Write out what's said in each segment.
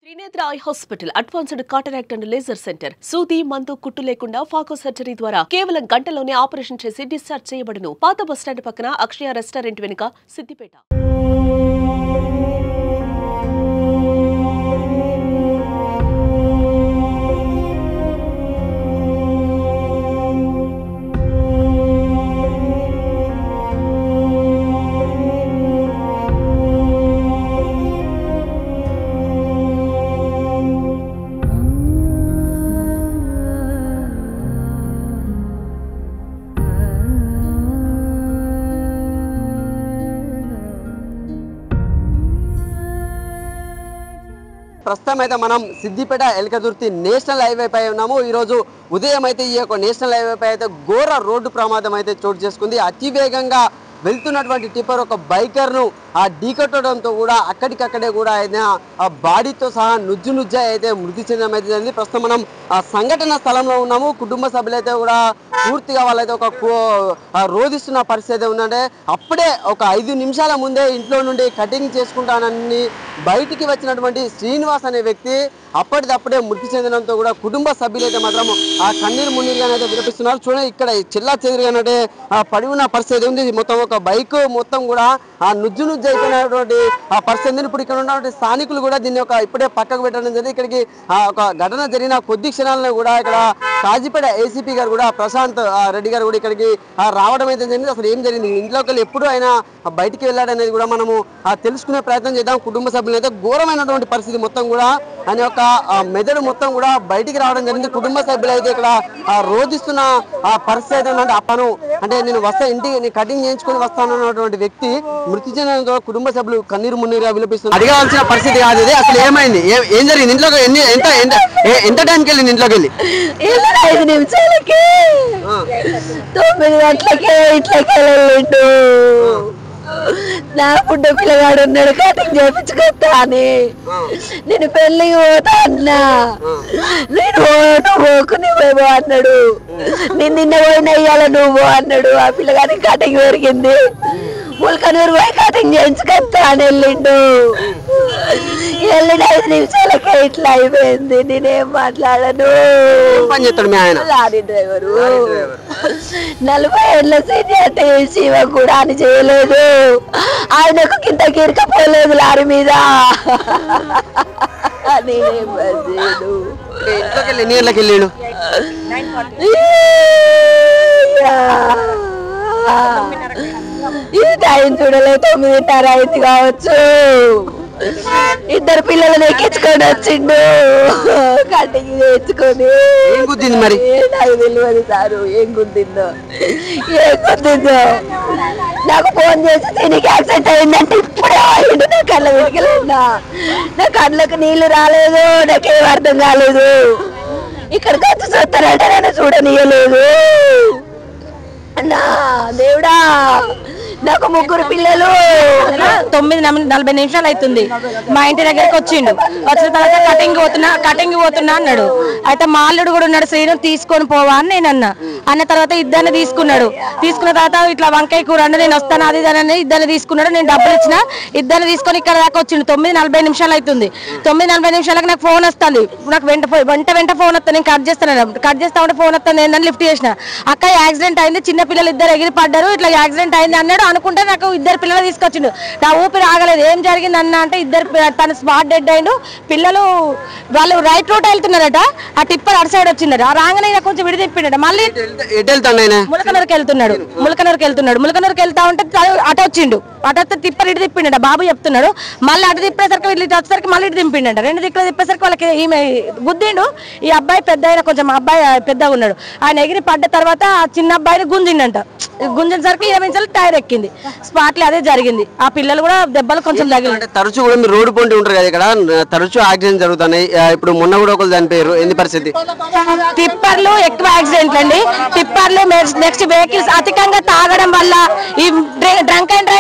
Trinetra eye hospital advanced cataract and laser centre సూది మందు కుట్టు లేకుండా ఫాకో సర్జరీ ద్వారా కేవలం గంటలోనే ఆపరేషన్ చేసి డిశ్చార్జ్ చేయబడును. పాత బస్టాండ్ పక్కన అక్షయ రెస్టారెంట్ వెనుక సిద్దిపేట. ప్రస్తుతం అయితే మనం సిద్దిపేట ఎల్కదుర్తి నేషనల్ హైవే పై ఉన్నాము. ఈరోజు ఉదయం అయితే ఈ యొక్క నేషనల్ హైవే పై అయితే ఘోర రోడ్డు ప్రమాదం అయితే చోటు చేసుకుంది. అతివేగంగా వెళ్తున్నటువంటి టిప్పర్ ఒక బైకర్ను ఢీకొట్టడంతో కూడా అక్కడికక్కడే కూడా ఆయన బాడీతో సహా నుజ్జు అయితే మృతి చెందడం అయితే జరిగింది. ప్రస్తుతం మనం సంఘటన స్థలంలో ఉన్నాము. కుటుంబ సభ్యులైతే కూడా పూర్తిగా వాళ్ళైతే ఒక రోధిస్తున్న పరిస్థితి ఉందంటే అప్పుడే ఒక 5 నిమిషాల ముందే ఇంట్లో నుండి కటింగ్ చేసుకుంటానని బయటికి వచ్చినటువంటి శ్రీనివాస్ అనే వ్యక్తి అప్పటిదప్పుడే మృతి చెందడంతో కూడా కుటుంబ సభ్యులైతే మాత్రం ఆ కన్నీరు మున్నీరుగానైతే వినిపిస్తున్నారు. చూడండి ఇక్కడ చిల్లా చెదిరిగానంటే పడి ఉన్న పరిస్థితి ఉంది. మొత్తం ఒక బైక్ మొత్తం కూడా ఆ నుజ్జు అయిపోయినటువంటి ఆ పరిస్థితి. ఇప్పుడు ఇక్కడ ఉన్నటువంటి స్థానికులు కూడా దీన్ని ఇప్పుడే పక్కకు పెట్టడం జరిగింది. ఇక్కడికి ఒక ఘటన జరిగిన కొద్ది క్షణాలను కూడా ఇక్కడ కాజీపేట ఏసీపీ గారు కూడా ప్రశాంత్ రెడ్డి గారు కూడా ఇక్కడికి రావడం అయితే జరిగింది. అసలు ఏం జరిగింది, ఇంట్లోకి వెళ్ళి ఎప్పుడు ఆయన బయటికి వెళ్ళాడనేది కూడా మనము తెలుసుకునే ప్రయత్నం చేద్దాం. కుటుంబ సభ్యులు అయితే ఘోరమైనటువంటి పరిస్థితి మొత్తం కూడా ఆయన యొక్క మెదడు మొత్తం కూడా బయటికి రావడం జరిగింది. కుటుంబ సభ్యులు అయితే ఇక్కడ రోధిస్తున్న పరిస్థితి అయితే ఉందంటే అప్పను అంటే నేను ఇంటికి కటింగ్ చేయించుకొని వస్తానన్నటువంటి వ్యక్తి మృతి చెందడంతో కుటుంబ సభ్యులు కన్నీరు మున్నీరుగా విలపిస్తున్నారు. అడగాల్సిన పరిస్థితి కాదు ఇది. అసలు ఏమైంది, ఏం జరిగింది, ఇంట్లోకి ఎంత టైంకి వెళ్ళింది, ఇంట్లోకి వెళ్ళి 5 నిమిషాలకి 9 గంటలకే ఇంట్లోకి వెళ్ళిండు. నా పుట్ట పిల్లగాడు ఉన్నాడు, కటింగ్ చేయించుకొస్తా అని. నేను పెళ్ళికి పోతా అన్నా, నేను నువ్వు నువ్వేమో అన్నాడు. నేను నిన్న పోయినా ఇయ్యాల నువ్వు అన్నాడు. ఆ పిల్లగాడికి కటింగ్ పెరిగింది. ముల్కనూరు పోయి కటింగ్ చేయించుకొస్తా అని వెళ్ళిండు. వెళ్ళిన 5 నిమిషాలకే ఇట్లా అయిపోయింది. నేనేం మాట్లాడను. లారీ డ్రైవరు 40 ఏళ్ళ సీనియారిటీ శివ కూడా అని చేయలేదు. ఆయనకు కింద కిరకపోలేదు లారీ మీద. నేనేం చేయను. ఈ టైం చూడలే 9:30 అయింది కావచ్చు. 2 పిల్లలను ఎక్కించుకొని వచ్చిండు, కటింగ్ చేయించుకొని. మరి నాకు తెలియదు సారు ఏం గుద్దిందో. నాకు ఫోన్ చేసి దీనికి యాక్సిడెంట్ అయిందంటే ఇప్పుడే అయిండు. నా కళ్ళ వెలిగలేదా, నా కళ్ళకు నీళ్లు రాలేదు, నాకేం అర్థం కాలేదు. ఇక్కడికి వచ్చి చూస్తానంటే నేను చూడనీయలేదు. అన్నా దేవుడా, నాకు 3 పిల్లలు. 9:40 నిమిషాలు అవుతుంది. మా ఇంటి దగ్గరికి వచ్చిండు. వచ్చిన తర్వాత కటింగ్ పోతున్నా అన్నాడు. అయితే మా అల్లుడు కూడా ఉన్నాడు, శ్రీను తీసుకొని పోవా అని నేను అన్న తర్వాత ఇద్దరిని తీసుకున్నాడు. తీసుకున్న తర్వాత ఇట్లా వంకాయ కూర అంటే నేను వస్తాను అది అని ఇద్దరిని తీసుకున్నాడు. నేను డబ్బులు ఇచ్చిన, ఇద్దరిని తీసుకొని ఇక్కడ దాకా వచ్చిండు. 9:40 నిమిషాలు అవుతుంది. 9:40 నిమిషాలకు నాకు ఫోన్ వస్తుంది. నాకు వెంట ఫోన్ వస్తాను. నేను కట్ చేస్తా ఉంటే ఫోన్ వస్తుంది ఏంటని లిఫ్ట్ చేసిన. అక్క యాక్సిడెంట్ అయింది, చిన్న పిల్లలు 2 ఎగిరి పడ్డారు, ఇట్లా యాక్సిడెంట్ అయింది అన్నాడు. అనుకుంటే నాకు 2 పిల్లలు తీసుకొచ్చిండు. నా ఊపిరి ఆగలేదు. ఏం జరిగింది అన్న అంటే తన స్పాట్ డెడ్ అయిండు. పిల్లలు వాళ్ళు రైట్ రూట్ వెళ్తున్నారట. ఆ టిప్పర్ అటు సైడ్ వచ్చిందట. ఆ రాగానే కొంచెం విడి తిప్పిండట. మళ్ళీ ములకనూరుకి వెళ్తున్నాడు. ములకనూరుకి వెళ్తా ఉంటే అటు వచ్చిండు. అటు టిప్పర్ ఇటు తిప్పిండట. బాబు చెప్తున్నాడు. మళ్ళీ అటు తిప్పేసరికి వీళ్ళు వచ్చేసరికి మళ్ళీ ఇటు దింపిండట. 2 దిక్కులు తిప్పేసరికి వాళ్ళకి ఈమె గుద్దిండు. ఈ అబ్బాయి పెద్ద అయినా కొంచెం అబ్బాయి పెద్దగా ఉన్నాడు. ఆయన ఎగిరి పడ్డ తర్వాత ఆ చిన్న అబ్బాయిని గుంజిండంట. గుంజినసరికి 20 నిమిషాలు టైర్ ఎక్కింది. స్పాట్ లో అదే జరిగింది. ఆ పిల్లలు కూడా దెబ్బలు కొంచెం తగిలి. తరచు కూడా మీరు రోడ్డు పొంటి ఉంటారు కదా, ఇక్కడ తరచు యాక్సిడెంట్ జరుగుతున్నాయి. ఇప్పుడు మొన్న కూడా ఒకరు చనిపోయారు. ఏంది పరిస్థితి? టిప్పర్లు ఎక్కువ యాక్సిడెంట్లు అండి. టిప్పర్లు నెక్స్ట్ వెహికల్స్ అధికంగా తాగడం వల్ల ఈ డ్రంక్ అండ్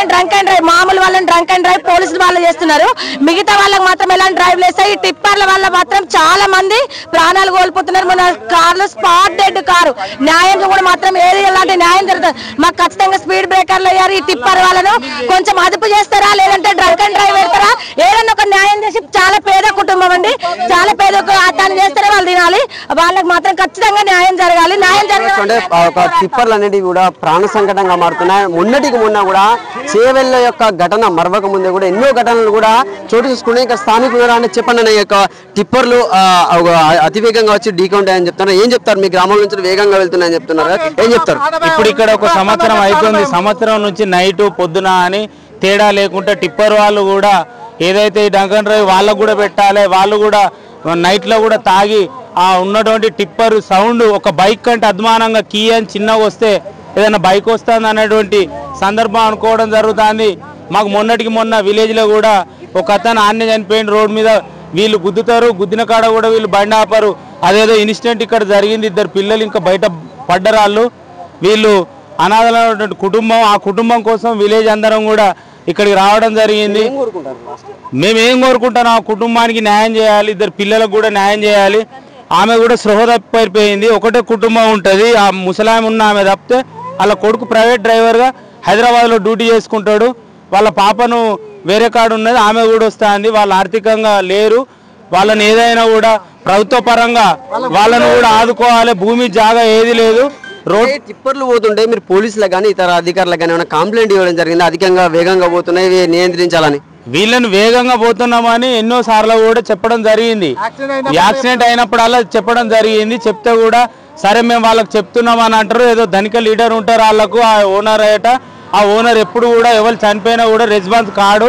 డ్రైవ్ మామూలు వాళ్ళని డ్రంక్ అండ్ డ్రైవ్ పోలీసులు వాళ్ళు చేస్తున్నారు. మిగతా వాళ్ళకి మాత్రం ఎలాంటి డ్రైవ్ లేస్తాయి. ఈ టిప్పర్ల వల్ల మాత్రం చాలా మంది ప్రాణాలు కోల్పోతున్నారు. మన కార్లు స్పాట్ డెడ్ కారు. న్యాయం కూడా మాత్రం ఏది ఎలాంటి న్యాయం జరుగుతుంది. మాకు ఖచ్చితంగా స్పీడ్ బ్రేకర్లు గారు ఈ టిప్పర్ వాళ్ళను కొంచెం అదుపు చేస్తారా, లేదంటే డ్రంక్ అండ్ డ్రైవ్ పెడతారా, ఏదన్నా ఒక న్యాయం చేసి, చాలా పేద కుటుంబం అండి, చాలా పేద అతను చేస్తేనే వాళ్ళు తినాలి, వాళ్ళకి మాత్రం ఖచ్చితంగా న్యాయం జరగాలి. న్యాయం జరగాలి. ఒక టిప్పర్లు అనేవి కూడా ప్రాణ సంకటంగా మారుతున్నాయి. మొన్నటికి మొన్న కూడా చేవెళ్ళ యొక్క ఘటన మరవక ముందే కూడా ఎన్నో ఘటనలు కూడా చోటు చూసుకున్నాయి. ఇక్కడ స్థానికులు అంటే చెప్పండి, యొక్క టిప్పర్లు అతివేగంగా వచ్చి ఢీకొంటాయని చెప్తున్నారు. ఏం చెప్తారు? మీ గ్రామం నుంచి వేగంగా వెళ్తున్నాయని చెప్తున్నారు, ఏం చెప్తారు? ఇప్పుడు ఇక్కడ ఒక సంవత్సరం అయిపోయింది. సంవత్సరం నుంచి నైట్ పొద్దున అని తేడా లేకుండా టిప్పర్ వాళ్ళు కూడా ఏదైతే ఈ డ్రంక్ అండ్ డ్రైవ్ వాళ్ళకు కూడా పెట్టాలి, వాళ్ళు కూడా నైట్లో కూడా తాగి ఆ ఉన్నటువంటి టిప్పర్ సౌండ్ ఒక బైక్ కంటే అద్మానంగా కీ అని చిన్నగా వస్తే ఏదైనా బైక్ వస్తుంది అనేటువంటి సందర్భం అనుకోవడం జరుగుతుంది. మాకు మొన్నటికి మొన్న విలేజ్లో కూడా ఒక అతను ఆన్య చనిపోయిన రోడ్ మీద వీళ్ళు గుద్దుతారు, గుద్దిన కాడ కూడా వీళ్ళు బండి ఆపరు. అదేదో ఇన్సిడెంట్ ఇక్కడ జరిగింది. 2 పిల్లలు ఇంకా బయట పడ్డరాళ్ళు. వీళ్ళు అనాథలైనటువంటి కుటుంబం, ఆ కుటుంబం కోసం విలేజ్ అందరం కూడా ఇక్కడికి రావడం జరిగింది. మేము ఏం కోరుకుంటున్నాం? ఆ కుటుంబానికి న్యాయం చేయాలి, 2 పిల్లలకు కూడా న్యాయం చేయాలి. ఆమె కూడా స్పృహ తప్పిపోయింది. ఒకటే కుటుంబం ఉంటుంది, ఆ ముసలామె ఉన్న ఆమె తప్పితే వాళ్ళ కొడుకు ప్రైవేట్ డ్రైవర్గా హైదరాబాద్లో డ్యూటీ చేసుకుంటాడు. వాళ్ళ పాపను వేరే కాడు ఉన్నది, ఆమె కూడా వస్తుంది. వాళ్ళు ఆర్థికంగా లేరు. వాళ్ళని ఏదైనా కూడా ప్రభుత్వ పరంగా వాళ్ళను కూడా ఆదుకోవాలి. భూమి జాగా ఏది లేదు. రోడ్ టిప్పర్లు పోతుంటే మీరు పోలీసులకు కానీ ఇతర అధికారులకు కానీ ఏమైనా కంప్లైంట్ ఇవ్వడం జరిగింది? అధికంగా వేగంగా పోతున్నాయి, నియంత్రించాలని. వీళ్ళని వేగంగా పోతున్నామని ఎన్నో సార్లు కూడా చెప్పడం జరిగింది. యాక్సిడెంట్ అయినప్పుడల్లా చెప్పడం జరిగింది. చెప్తే కూడా సరే మేము వాళ్ళకి చెప్తున్నామని అంటారు. ఏదో ధనిక లీడర్ ఉంటారు వాళ్ళకు, ఆ ఓనర్ అయ్యట. ఆ ఓనర్ ఎప్పుడు కూడా ఎవరు చనిపోయినా కూడా రెస్పాన్స్ కాడు.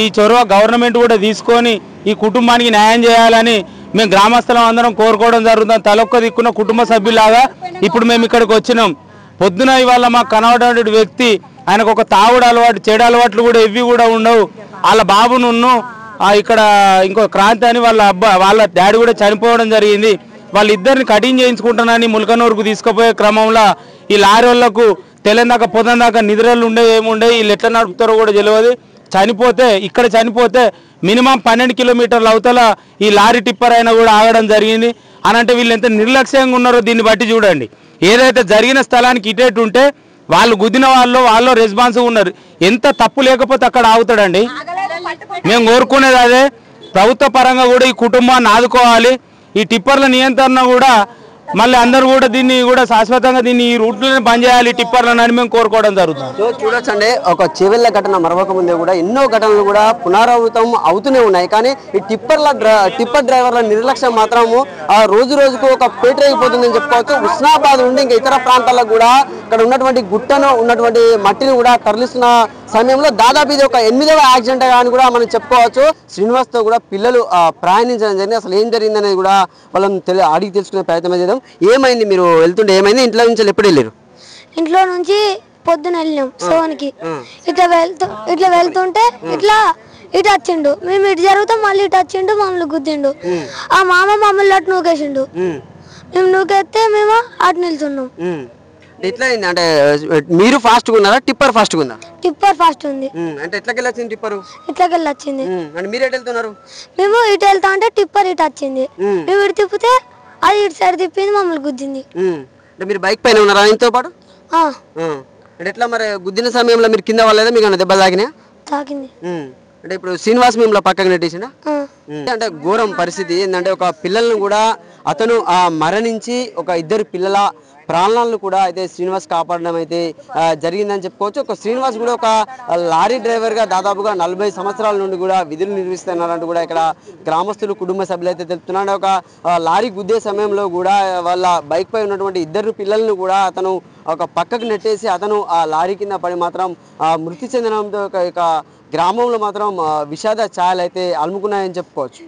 ఈ చొరవ గవర్నమెంట్ కూడా తీసుకొని ఈ కుటుంబానికి న్యాయం చేయాలని మేము గ్రామస్తులం అందరం కోరుకోవడం జరుగుతుంది. తలొక్క దిక్కున్న కుటుంబ సభ్యులాగా ఇప్పుడు మేము ఇక్కడికి వచ్చినాం. పొద్దున ఇవాళ మాకు కనబడే వ్యక్తి, ఆయనకు ఒక తాగుడు అలవాటు, చెడు అలవాట్లు కూడా ఇవి కూడా ఉండవు. వాళ్ళ బాబును ఇక్కడ ఇంకో క్రాంతి అని వాళ్ళ డాడీ కూడా చనిపోవడం జరిగింది. వాళ్ళిద్దరిని కటింగ్ చేయించుకుంటానని ముల్కనూరుకు తీసుకుపోయే క్రమంలో ఈ లారీ వాళ్ళకు తెలంగాణ పొద్దున్నాక నిద్రలు ఉండే ఏముండే, వీళ్ళు ఎట్లా నడుపుతారో కూడా తెలియదు. ఇక్కడ చనిపోతే మినిమం 12 కిలోమీటర్ల అవతల ఈ లారీ టిప్పర్ అయినా కూడా ఆగడం జరిగింది. అనంటే వీళ్ళు ఎంత నిర్లక్ష్యంగా ఉన్నారో దీన్ని బట్టి చూడండి. ఏదైతే జరిగిన స్థలానికి ఇటేటు ఉంటే వాళ్ళు గుద్దిన వాళ్ళు రెస్పాన్సివ్ ఉన్నారు. ఎంత తప్పు లేకపోతే అక్కడ ఆగుతాడండి. మేము కోరుకునేది అదే. ప్రభుత్వ పరంగా కూడా ఈ కుటుంబాన్ని ఆదుకోవాలి. ఈ టిప్పర్ల నియంత్రణ కూడా మళ్ళీ అందరూ కూడా దీన్ని కూడా శాశ్వతంగా దీన్ని ఈ రూట్లోనే బంద్ చేయాలి టిప్పర్లను అని మేము కోరుకోవడం జరుగుతుంది. సో చూడొచ్చండి, ఒక చేవెళ్ళ ఘటన మరవక ముందే కూడా ఎన్నో ఘటనలు కూడా పునరావృతం అవుతూనే ఉన్నాయి. కానీ ఈ టిప్పర్ డ్రైవర్ల నిర్లక్ష్యం మాత్రము రోజు రోజుకు ఒక పేటరైపోతుందని చెప్పుకోవచ్చు. హుస్నాబాద్ నుండి ఇంకా ఇతర ప్రాంతాలకు కూడా ఇక్కడ ఉన్నటువంటి గుట్టను ఉన్నటువంటి మట్టిని కూడా తరలిస్తున్న సమయంలో దాదాపు ఇది ఒక 8వ యాక్సిడెంట్ అని కూడా మనం చెప్పుకోవచ్చు. శ్రీనివాస్తో కూడా పిల్లలు ప్రయాణించడం జరిగింది. అసలు ఏం జరిగిందనేది కూడా వాళ్ళని అడిగి తెలుసుకునే ప్రయత్నం చేద్దాం. ఏమైంది, మీరు వెళ్తుంటే ఏమైంది? ఇంట్లో నుంచి ఎప్పుడు వెళ్ళారు? ఇంట్లో నుంచి పొద్దున వెళ్ళినాం 7కి. ఇట్లా వెళ్తుంటే ఇటు వచ్చిండు. మేము ఇటు జరుగుతాం, మళ్ళీ ఇటు వచ్చిండు, మమ్మల్ని గుద్దిండు. ఆ మామ మమ్మల్ని అటు నూకేసిండు. మేము నూకేస్తే మేము అటు నిల్చున్నాం. ఎట్లా అయింది అంటే మీరు ఫాస్ట్గా ఉన్నారా, టిప్పర్ ఫాస్ట్గా ఉందా? టిప్పర్ ఫాస్ట్ ఉంది. అంటే ఎట్లకెళ్ళి వచ్చింది టిప్పర్? ఇట్లకెళ్ళి వచ్చింది. అంటే మీరు ఎటు వెళ్తున్నారు? మేము ఇటు వెళ్తా అంటే టిప్పర్ ఇటు వచ్చింది. మేము ఇటు తిప్పితే అది ఇటు సైడ్ తిప్పింది, మమ్మల్ని గుద్దింది. అంటే మీరు బైక్ పైన ఉన్నారా ఆయనతో పాటు? అంటే ఎట్లా మరి గుద్దిన సమయంలో మీరు కింద వాళ్ళేదా, మీకు దెబ్బలు తాకినాయా? తాకింది. అంటే ఇప్పుడు శ్రీనివాస్ మిమ్మల్ని పక్కకు నెట్టేసిండా? అంటే ఘోరం పరిస్థితి ఏంటంటే ఒక పిల్లలను కూడా అతను మరణించి ఒక 2 పిల్లల ప్రాణాలను కూడా అయితే శ్రీనివాస్ కాపాడడం అయితే జరిగిందని చెప్పుకోవచ్చు. ఒక శ్రీనివాస్ కూడా ఒక లారీ డ్రైవర్గా దాదాపుగా 40 సంవత్సరాల నుండి కూడా విధులు నిర్వహిస్తున్నారంటూ కూడా ఇక్కడ గ్రామస్తులు కుటుంబ సభ్యులు అయితే తెలుపుతున్నాడు. ఒక లారీ గుద్దే సమయంలో కూడా వాళ్ళ బైక్ పై ఉన్నటువంటి 2 పిల్లలను కూడా అతను ఒక పక్కకు నెట్టేసి అతను ఆ లారీ కింద పడి మాత్రం మృతి చెందడంతో ఇక గ్రామంలో మాత్రం విషాద ఛాయలు అయితే అలుముకున్నాయని చెప్పుకోవచ్చు.